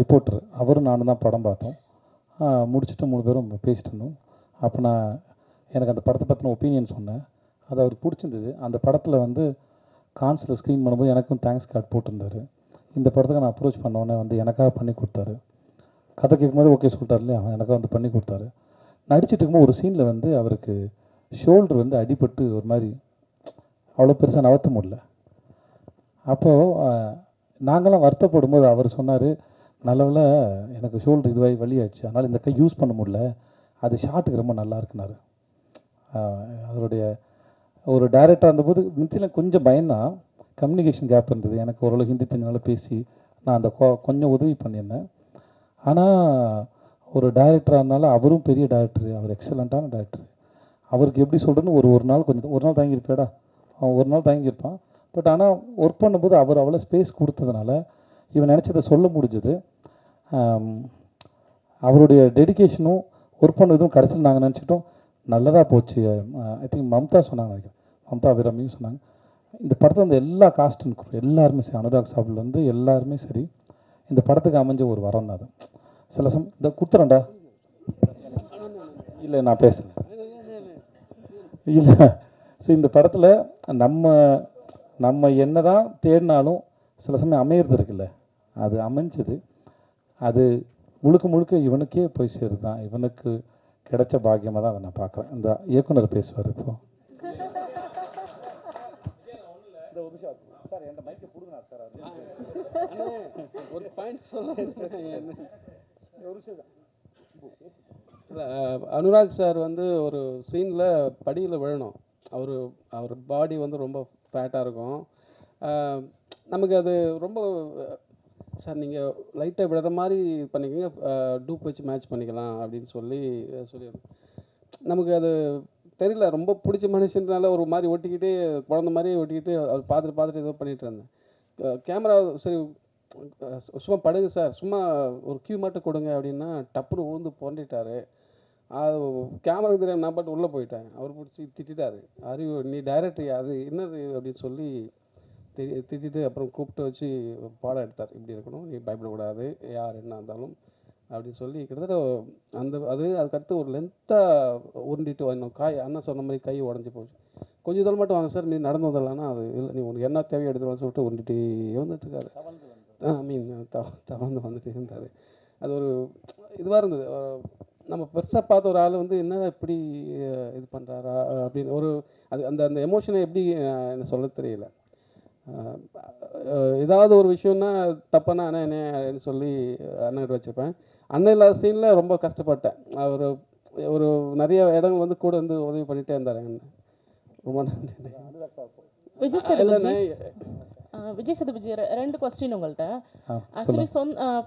ரிப்போர்ட்டர். அவரும் நானும் தான் படம் பார்த்தோம். முடிச்சுட்டு 3 பேரும் பேசிட்டு இருந்தோம். அப்போ நான் எனக்கு அந்த படத்தை பற்றின ஒப்பீனியன் சொன்னேன். அது அவருக்கு பிடிச்சிருந்தது. அந்த படத்தில் வந்து கான்ஸில் ஸ்க்ரீன் பண்ணும்போது எனக்கும் தேங்க்ஸ் கார்டு போட்டிருந்தாரு. இந்த படத்துக்கு நான் அப்ரோச் பண்ணோன்னே வந்து எனக்காக பண்ணி கொடுத்தாரு. கதை கேட்கும்போது ஓகே சொல்லிட்டார் இல்லையா, எனக்காக வந்து பண்ணி கொடுத்தாரு. நடிச்சிட்டு இருக்கும்போது ஒரு சீனில் வந்து அவருக்கு ஷோல்டர் வந்து அடிபட்டு ஒரு மாதிரி அவ்வளோ பெருசாக நகர்த்த முடியல. அப்போது நாங்களாம் வருத்தப்படும் போது அவர் சொன்னார், நல்லவில் எனக்கு ஷோல்டர் இதுவாகி வலியாச்சு, அதனால் இந்த கை யூஸ் பண்ண முடியல, அது ஷாட்டுக்கு ரொம்ப நல்லா இருக்குனாரு. அதனுடைய ஒரு டைரக்டராக இருந்தபோது மித்தியில் கொஞ்சம் பயந்தான், கம்யூனிகேஷன் கேப் இருந்தது. எனக்கு ஓரளவு ஹிந்தி தெரிஞ்சனால பேசி நான் அந்த கொஞ்சம் உதவி பண்ணியிருந்தேன். ஆனால் ஒரு டைரக்டராக இருந்தாலும் அவரும் பெரிய டைரக்டரு, அவர் எக்ஸலண்ட்டான டைரக்டரு. அவருக்கு எப்படி சொல்கிறதுன்னு ஒரு நாள் ஒரு நாள் தாங்கியிருப்பேடா, அவன் ஒரு நாள் தாங்கியிருப்பான். பட் ஆனால் ஒர்க் பண்ணும்போது அவர் அவ்வளோ ஸ்பேஸ் கொடுத்ததுனால இவன் நினச்சதை சொல்ல முடிஞ்சது. அவருடைய டெடிக்கேஷனும் ஒர்க் பண்ணதும் கடைசியில் நாங்கள் நினச்சிட்டோம் நல்லதாக போச்சு. ஐ திங்க் மம்தா சொன்னாங்க, நினைக்கிறேன் மம்தா அபிராமியும் சொன்னாங்க, இந்த படத்தில் வந்து எல்லா காஸ்ட்டும் எல்லாருமே சரி, அனுராக் சாப்பிட்லேருந்து எல்லாருமே சரி, இந்த படத்துக்கு அமைஞ்ச ஒரு வரம் தான் அது. சில இந்த குத்துறேன்டா இல்லை நான் பேசுகிறேன் இல்லை. ஸோ இந்த படத்தில் நம்ம என்ன தான் தேடினாலும் சில சமயம் அமையிறது இருக்குல்ல, அது அமைஞ்சது. அது முழுக்க இவனுக்கே போய் சேருது தான், இவனுக்கு கிடைச்ச பாக்கியமாக தான் அதை நான் பார்க்குறேன். இந்த இயக்குனர் பேசுவார் இப்போ. ஒரு பாயிண்ட் சொல்ல அனுராக் சார் வந்து ஒரு சீனில் படியில் விழணும். அவர் பாடி வந்து ரொம்ப ஃபேட்டாக இருக்கும். நமக்கு அது ரொம்ப சார் நீங்கள் லைட்டாக விடுற மாதிரி பண்ணிக்கோங்க, டூப் வச்சு மேட்ச் பண்ணிக்கலாம் அப்படின்னு சொல்லி நமக்கு அது தெரியல, ரொம்ப பிடிச்ச மனுஷனால ஒரு மாதிரி ஒட்டிக்கிட்டு குழந்த மாதிரி ஒட்டிக்கிட்டு அவர் பார்த்துட்டு ஏதோ பண்ணிகிட்டு இருந்தேன். கேமரா சரி சும்மா படுங்க சார், சும்மா ஒரு கியூ மட்டும் கொடுங்க அப்படின்னா டப்புன்னு உழுந்து புரண்டிட்டார். அது கேமரா தெரியாமல் நான் பாட்டு உள்ளே போயிட்டேன். அவர் பிடிச்சி திட்டாரு, அறிவு நீ டைரக்டர் அது என்னது அப்படின்னு சொல்லி திட்டிட்டு அப்புறம் கூப்பிட்டு வச்சு பாடம் எடுத்தார். இப்படி இருக்கணும், நீ பயப்படக்கூடாது, யார் என்ன இருந்தாலும் அப்படின்னு சொல்லி கிட்டத்தட்ட அதுக்கடுத்து ஒரு லென்த்தாக உருண்டிட்டு வரணும். அண்ணன் சொன்ன மாதிரி கை உடஞ்சி போச்சு. கொஞ்சம் தூரம் மட்டும் வாங்க சார், நீ நடந்து வந்துடலான்னா அது இல்லை, நீ உனக்கு என்ன தேவையோ எடுத்துலாம் சொல்லிட்டு உருண்டிட்டு வந்துட்டுருக்காரு. தவழ்ந்து வந்துட்டு இருந்தார். அது ஒரு இதுவாக இருந்தது. நம்ம பெருசாக பார்த்த ஒரு ஆள் வந்து என்ன இப்படி இது பண்ணுறாரா அப்படின்னு ஒரு அந்த எமோஷனை எப்படி என்ன சொல்ல தெரியல. ஏதாவது ஒரு விஷயம்னா தப்பானா அண்ணன் என்ன சொல்லி அண்ணன் வச்சுருப்பேன். அண்ணன் இல்லாத சீனில் ரொம்ப கஷ்டப்பட்டேன். அவர் ஒரு நிறைய இடங்கள் வந்து கூட வந்து உதவி பண்ணிகிட்டே இருந்தார். ரொம்ப நன்றி. விஜய் சேதுபதி 2 கொஸ்டின் உங்கள்கிட்ட. ஆக்சுவலி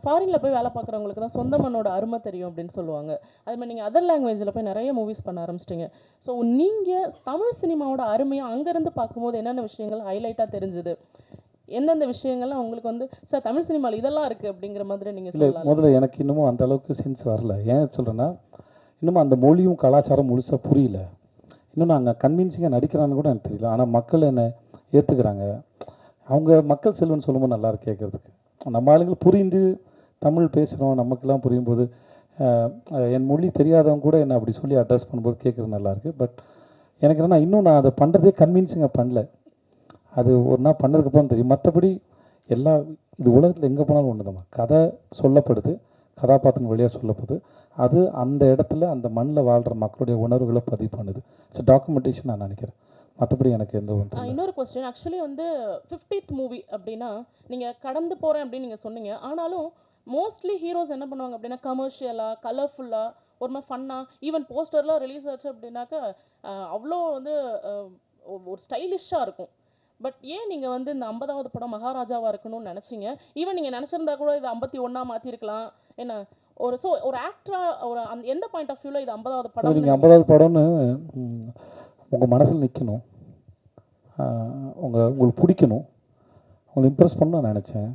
ஃபாரினில் போய் வேலை பார்க்குறவங்களுக்கு தான் சொந்த மண்ணோட அருமை தெரியும் அப்படின்னு சொல்லுவாங்க. அது மாதிரி நீங்கள் அதர் லாங்குவேஜில் போய் நிறைய மூவிஸ் பண்ண ஆரம்பிச்சிட்டிங்க. ஸோ நீங்கள் தமிழ் சினிமாவோட அருமையை அங்கேருந்து பார்க்கும்போது என்னென்ன விஷயங்கள் ஹைலைட்டாக தெரிஞ்சுது, எந்தெந்த விஷயங்கள்லாம் உங்களுக்கு வந்து சார் தமிழ் சினிமாவில் இதெல்லாம் இருக்குது அப்படிங்கிற மாதிரி நீங்கள் சொல்லலாம்? முதல்ல எனக்கு இன்னமும் அந்த அளவுக்கு சென்ஸ் வரல. ஏன் சொல்கிறேன்னா இன்னமும் அந்த மொழியும் கலாச்சாரம் முழுசாக புரியல. இன்னும் நான் அங்கே கன்வின்சிங்காக நடிக்கிறான்னு கூட எனக்கு தெரியல. ஆனால் மக்கள் என்னை ஏற்றுக்கிறாங்க. அவங்க மக்கள் செல்வன்னு சொல்லும்போது நல்லா இருக்கு கேட்குறதுக்கு. நம்ம ஆளுங்கள் புரிந்து தமிழ் பேசுகிறோம், நமக்கெல்லாம் புரியும் போது என் மொழி தெரியாதவங்க கூட என்னை அப்படி சொல்லி அட்ரஸ் பண்ணும்போது கேட்குறது நல்லாயிருக்கு. பட் எனக்கு என்னென்னா இன்னும் நான் அதை பண்ணுறதே கன்வின்சிங்காக பண்ணல. அது ஒரு நாள் பண்ணதுக்கப்புறம் தெரியும். மற்றபடி இது உலகத்தில் எங்கே போனாலும் ஒன்று தான், கதை சொல்லப்படுது, கதாபாத்திரம் வழியாக சொல்லப்படுது, அது அந்த இடத்துல அந்த மண்ணில் வாழ்கிற மக்களுடைய உணர்வுகளை பதிவு பண்ணுது. இட்ஸ் டாக்குமெண்டேஷன் நான் நினைக்கிறேன். மற்றபடி எனக்கு எந்த ஒன்று. இன்னொரு கொஸ்டின், ஆக்சுவலி வந்து 50th மூவி அப்படின்னா நீங்கள் கடந்து போகிறேன் அப்படின்னு நீங்கள் சொன்னீங்க. ஆனாலும் மோஸ்ட்லி ஹீரோஸ் என்ன பண்ணுவாங்க அப்படின்னா கமர்ஷியலாக, கலர்ஃபுல்லாக, ஒரு மாதிரி ஃபன்னாக, ஈவன் போஸ்டர்லாம் ரிலீஸ் ஆச்சு அப்படின்னாக்கா அவ்வளோ வந்து ஒரு ஸ்டைலிஷாக இருக்கும். பட் ஏன் நீங்கள் வந்து இந்த 50வது படம் மகாராஜாவாக இருக்கணும்னு நினச்சிங்க? ஈவன் நீங்கள் நினச்சிருந்தா கூட இது 51 மாற்றிருக்கலாம். என்ன ஒரு ஆக்டராக ஒரு எந்த பாயிண்ட் ஆஃப் வியூவில் இது 50வது படம்? நீங்கள் 50வது படம்னு உங்கள் மனசில் நிற்கணும், உங்களுக்கு பிடிக்கணும், உங்களை இம்ப்ரெஸ் பண்ண நான் நினச்சேன்.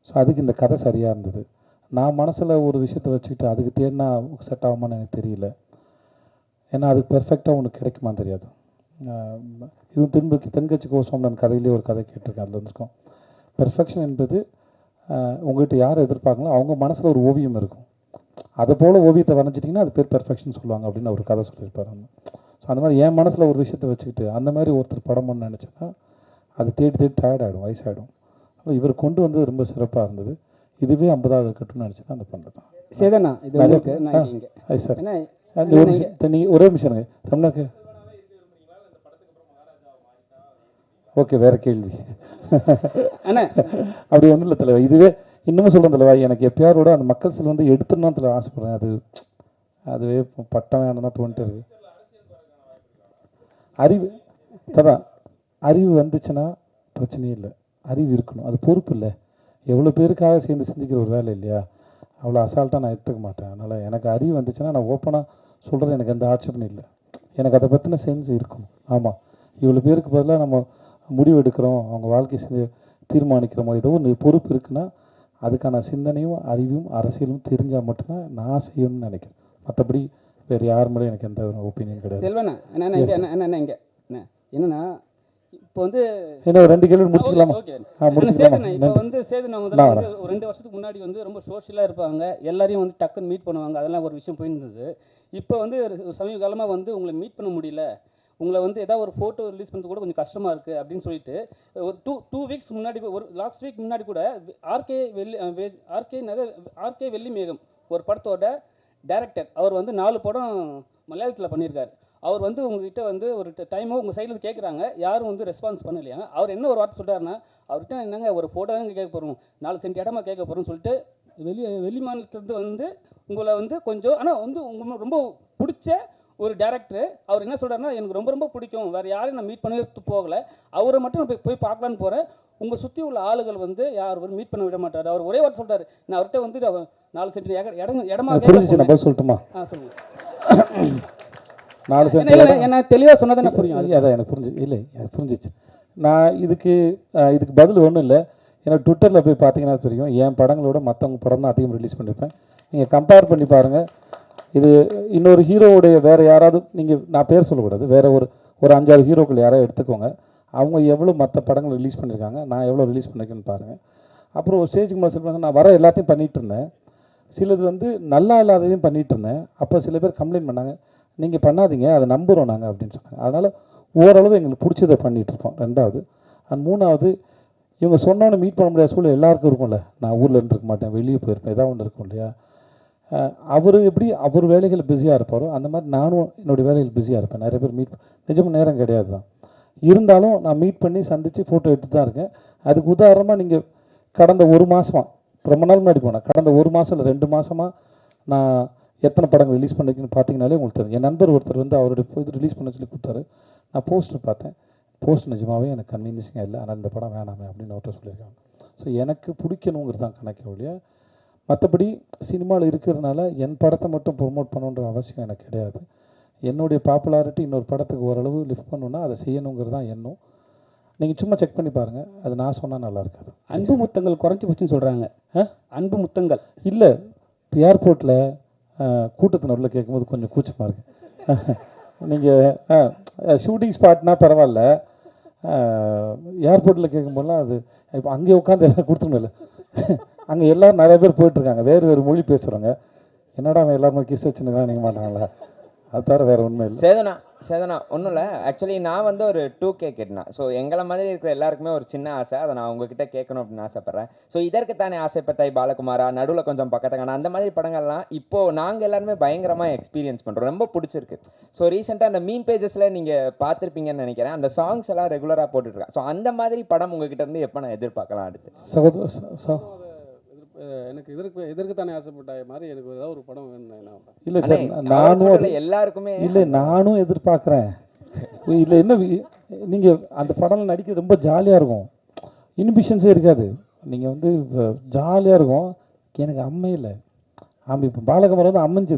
ஸோ அதுக்கு இந்த கதை சரியாக இருந்தது. நான் மனசில் ஒரு விஷயத்தை வச்சுக்கிட்டு அதுக்கு தேடினா செட் ஆகுமான்னு எனக்கு தெரியல. ஏன்னா அதுக்கு பெர்ஃபெக்டாக உனக்கு கிடைக்குமான்னு தெரியாது. இதுவும் தென்கட்சி கோசோம்னு கதையிலே ஒரு கதை கேட்டிருக்கேன், அதில் வந்திருக்கோம். பெர்ஃபெக்ஷன் என்பது உங்கள்கிட்ட யார் எதிர்பார்க்கங்களோ அவங்க மனசில் ஒரு ஓவியம் இருக்கும், அதை போல் ஓவியத்தை வரைஞ்சிட்டிங்கன்னா அது பேர் பெர்ஃபெக்ஷன் சொல்லுவாங்க அப்படின்னு ஒரு கதை சொல்லியிருப்பார். ஸோ அந்த மாதிரி என் மனசில் ஒரு விஷயத்தை வச்சுக்கிட்டு அந்த மாதிரி ஒருத்தர் படம் பண்ண நினச்சேன்னா அது தேடி தேடி டயர்ட் ஆகிடும், வயசாகிடும். அப்போ இவர் கொண்டு வந்து ரொம்ப சிறப்பாக இருந்தது. இதுவே 50வது கட்டுன்னு நினச்சி தான் அந்த பண்ணுறது. சேதனா இது உங்களுக்கு நான் இங்கே சார் ஏன்னா ஒரு நிமிஷம், நீங்கள் ஒரே நிமிஷம் ரம்னாக்கு. ஓகே, வேறு கேள்வி. அண்ணா அப்படி ஒன்றும் இல்லை தலைவா, இதுவே இன்னமும் சொல்கிறேன் தலைவா, எனக்கு எப்பயாரோட அந்த மக்கள் செல் வந்து எடுத்துடணும் தலைவா ஆசைப்படுறேன். அதுவே பட்டம் வேணும் தான் தோன்ட்டு இருக்கு. அறிவு ததான், அறிவு வந்துச்சுன்னா பிரச்சனையே இல்லை, அறிவு இருக்கணும், அது பொறுப்பு இல்லை. எவ்வளோ பேருக்காக சேர்ந்து சிந்திக்கிற ஒரு வேலை இல்லையா, அவ்வளோ அசால்ட்டாக நான் எடுத்துக்க மாட்டேன். அதனால் எனக்கு அறிவு வந்துச்சுன்னா நான் ஓப்பனாக சொல்கிறது, எனக்கு எந்த ஆட்சேபனும் இல்லை. எனக்கு அதை பற்றின சென்ஸ் இருக்கணும். ஆமாம், இவ்வளோ பேருக்கு பதிலாக நம்ம முடிவு எடுக்கிறோம், அவங்க வாழ்க்கை தீர்மானிக்கிறோமோ, ஏதோ ஒரு பொறுப்பு இருக்குன்னா அதுக்கான சிந்தனையும் அறிவும் அரசியலும் தெரிஞ்சால் மட்டும்தான் நான் செய்யணும்னு நினைக்கிறேன். மற்றபடி வேறு யார் மேலே எனக்கு எந்த ஒப்பீனியன் கிடையாது. செல்வண்ணா அண்ணா இங்கே அண்ணா இங்கே அண்ணா என்னன்னா இப்போ வந்து என்ன 2 கேள்வி முடிச்சுக்கலாமா? சேதுண்ணா இப்போ வந்து சேதுண்ணா முதல்ல வந்து ஒரு 2 வருஷத்துக்கு முன்னாடி வந்து ரொம்ப சோஷியலாக இருப்பாங்க, எல்லாரையும் வந்து டக்குன்னு மீட் பண்ணுவாங்க, அதெல்லாம் ஒரு விஷயம் போயிருந்தது. இப்போ வந்து சமீப காலமாக வந்து உங்களை மீட் பண்ண முடியல, உங்களை வந்து ஏதாவது ஒரு ஃபோட்டோ ரிலீஸ் பண்ணுறது கூட கொஞ்சம் கஷ்டமாக இருக்குது அப்படின்னு சொல்லிட்டு ஒரு டூ வீக்ஸ் முன்னாடி, ஒரு லாஸ்ட் வீக் முன்னாடி கூட ஆர்கே வெள்ளிமேகம் ஒரு படத்தோட டைரக்டர், அவர் வந்து 4 படம் மலையாளத்தில் பண்ணியிருக்காரு. அவர் வந்து உங்ககிட்ட வந்து ஒரு டைமோ உங்கள் சைடில் கேட்குறாங்க, யாரும் வந்து ரெஸ்பான்ஸ் பண்ணலையா. அவர் என்ன ஒரு வார்த்தை சொல்கிறாருன்னா, அவர்கிட்ட என்னங்க ஒரு ஃபோட்டோ தாங்க கேட்க போகிறோம், 4 சென்ட் இடமா கேட்க போகிறோம்னு சொல்லிட்டு வெளி மாநிலத்துலேருந்து வந்து உங்களை வந்து கொஞ்சம், ஆனால் வந்து உங்களுக்கு ரொம்ப பிடிச்ச ஒரு டேரக்டர். அவர் என்ன சொல்கிறாருன்னா, எனக்கு ரொம்ப ரொம்ப பிடிக்கும், வேறு யாரையும் நான் மீட் பண்ணவே போகலை, அவரை மட்டும் நான் போய் பார்க்கலான்னு போகிறேன், உங்கள் சுற்றி உள்ள ஆளுகள் வந்து யாரும் மீட் பண்ண விட மாட்டார். அவர் ஒரே வார்த்தை சொல்கிறார், நான் அவர்கிட்ட வந்து 4 சென்ட் இடமா சொல்லட்டுமா? சொல்லுங்கள். 4 சென்ட் என்ன தெளிவாக சொன்னதை நான் புரியும். அதான் எனக்கு இல்லை, எனக்கு புரிஞ்சிச்சு. நான் இதுக்கு பதில் ஒன்றும் இல்லை. எனக்கு ட்விட்டரில் போய் பார்த்தீங்கன்னா தெரியும், என் படங்களோட மற்றவங்க படம் தான் அதிகம் ரிலீஸ் பண்ணியிருப்பேன். நீங்கள் கம்பேர் பண்ணி பாருங்கள். இது இன்னொரு ஹீரோவுடைய வேறு யாராவது, நான் பேர் சொல்லக்கூடாது, வேறு ஒரு 5-6 ஹீரோக்கள் யாராவது எடுத்துக்கோங்க, அவங்க எவ்வளோ மற்ற படங்கள் ரிலீஸ் பண்ணியிருக்காங்க, நான் எவ்வளோ ரிலீஸ் பண்ணியிருக்கேன்னு பாருங்கள். அப்புறம் ஒரு ஸ்டேஜுக்கு மேலே சொல்லுவாங்க, நான் வர எல்லாத்தையும் பண்ணிகிட்டு இருந்தேன், சிலது வந்து நல்லா இல்லாததையும் பண்ணிகிட்டு இருந்தேன். அப்போ சில பேர் கம்ப்ளைண்ட் பண்ணாங்க, நீங்கள் பண்ணாதீங்க, அதை நம்புகிறோம் நாங்கள் அப்படின்னு சொன்னாங்க. அதனால் ஓரளவு எங்களுக்கு பிடிச்சதை பண்ணிகிட்ருப்போம். 2வது அண்ட் 3வது, இவங்க சொன்னோன்னே மீட் பண்ண முடியாத சூழ்நிலை எல்லாருக்கும் இருக்கும்ல. நான் ஊரில் இருந்துருக்க மாட்டேன், வெளியே போயிருப்பேன், ஏதாவது ஒன்று இருக்கும் இல்லையா. அவர் எப்படி அவர் வேலைகள் பிஸியாக இருப்பாரோ அந்த மாதிரி நானும் என்னுடைய வேலைகள் பிஸியாக இருப்பேன். நிறைய பேர் நிஜமாக நேரம் கிடையாது தான், இருந்தாலும் நான் மீட் பண்ணி சந்தித்து ஃபோட்டோ எடுத்து தான் இருக்கேன். அதுக்கு உதாரணமாக நீங்கள் கடந்த 1 மாதமாக, ரொம்ப நாள் முன்னாடி போனேன், கடந்த 1 மாதம் இல்லை 2 மாதமாக நான் எத்தனை படங்கள் ரிலீஸ் பண்ணிருக்குன்னு பார்த்தீங்கனாலே உங்களுக்கு தெரியும். என் நண்பர் ஒருத்தர் வந்து அவருடைய இது ரிலீஸ் பண்ண சொல்லி கொடுத்தாரு. நான் போஸ்டர் பார்த்தேன், போஸ்ட் நிஜமாகவே எனக்கு கன்வீனியன்ஸிங்காக இல்லை, ஆனால் இந்த படம் வேணாமே அப்படின்னு அவர்கிட்ட சொல்லியிருக்காங்க. ஸோ எனக்கு பிடிக்கணுங்கிறது தான் கணக்கு ஒழிய, மற்றபடி சினிமாவில் இருக்கிறதுனால என் படத்தை மட்டும் ப்ரொமோட் பண்ணணுன்ற அவசியம் எனக்கு கிடையாது. என்னுடைய பாப்புலாரிட்டி இன்னொரு படத்துக்கு ஓரளவு லிஃப்ட் பண்ணணுன்னா அதை செய்யணுங்கிறது தான் எண்ணம். நீங்கள் சும்மா செக் பண்ணி பாருங்கள், அது நான் சொன்னால் நல்லா இருக்காது. அன்பு முத்தங்கள் குறைஞ்சி போச்சுன்னு சொல்கிறாங்க. அன்பு முத்தங்கள் இல்லை, ஏர்போர்ட்டில் கூட்டத்தினரில் கேட்கும்போது கொஞ்சம் கூச்சமாக இருக்குது. நீங்கள் ஷூட்டிங் ஸ்பாட்னா பரவாயில்ல, ஏர்போர்ட்டில் கேட்கும்போதெல்லாம் அது இப்போ அங்கே உட்காந்து எல்லாம் கொடுத்துருமில்ல, அங்கே எல்லோரும் நிறைய பேர் போயிட்டுருக்காங்க, வேறு மொழி பேசுகிறவங்க, என்னடா அவன் எல்லாருமே கிஸ் வச்சுருந்தா நீங்கள் மாட்டாங்களா, அது தவிர வேறு உண்மை இல்லை. சேதனா ஒன்றும் இல்லை. ஆக்சுவலி நான் வந்து ஒரு 2K கேட்டேன். ஸோ எங்களை மாதிரி இருக்கிற எல்லாருக்குமே ஒரு சின்ன ஆசை, அதை நான் உங்ககிட்ட கேட்கணும் அப்படின்னு ஆசைப்பட்றேன். ஸோ இதற்கு தானே ஆசைப்பட்டாய் பாலகுமாரா, நடுவில் கொஞ்சம் பக்கத்தக்கான அந்த மாதிரி படங்கள்லாம் இப்போது நாங்கள் எல்லாருமே பயங்கரமாக எக்ஸ்பீரியன்ஸ் பண்ணுறோம், ரொம்ப பிடிச்சிருக்கு. ஸோ ரீசெண்டாக அந்த மீன் பேஜஸில் நீங்கள் பார்த்துருப்பீங்கன்னு நினைக்கிறேன், அந்த சாங்ஸ் எல்லாம் ரெகுலராக போட்டுட்ருக்கேன். ஸோ அந்த மாதிரி படம் உங்ககிட்ட இருந்து எப்போ நான் எதிர்பார்க்கலாம்? அடுத்து எனக்கு இதற்கு தானே ஆசைப்பட்டாய் மாதிரி எனக்கு ஏதாவது ஒரு படம் வேணும். இல்லை சார், நானும் எல்லாருக்குமே இல்லை, நானும் எதிர்பார்க்குறேன். இல்லை என்ன, நீங்கள் அந்த படம் நடிக்க ரொம்ப ஜாலியாக இருக்கும், இன்ஹிபிஷன்ஸே இருக்காது, நீங்கள் வந்து ஜாலியாக இருக்கும். எனக்கு அம்மையில் இப்போ பாலகுமாரன் வந்து அமைஞ்சு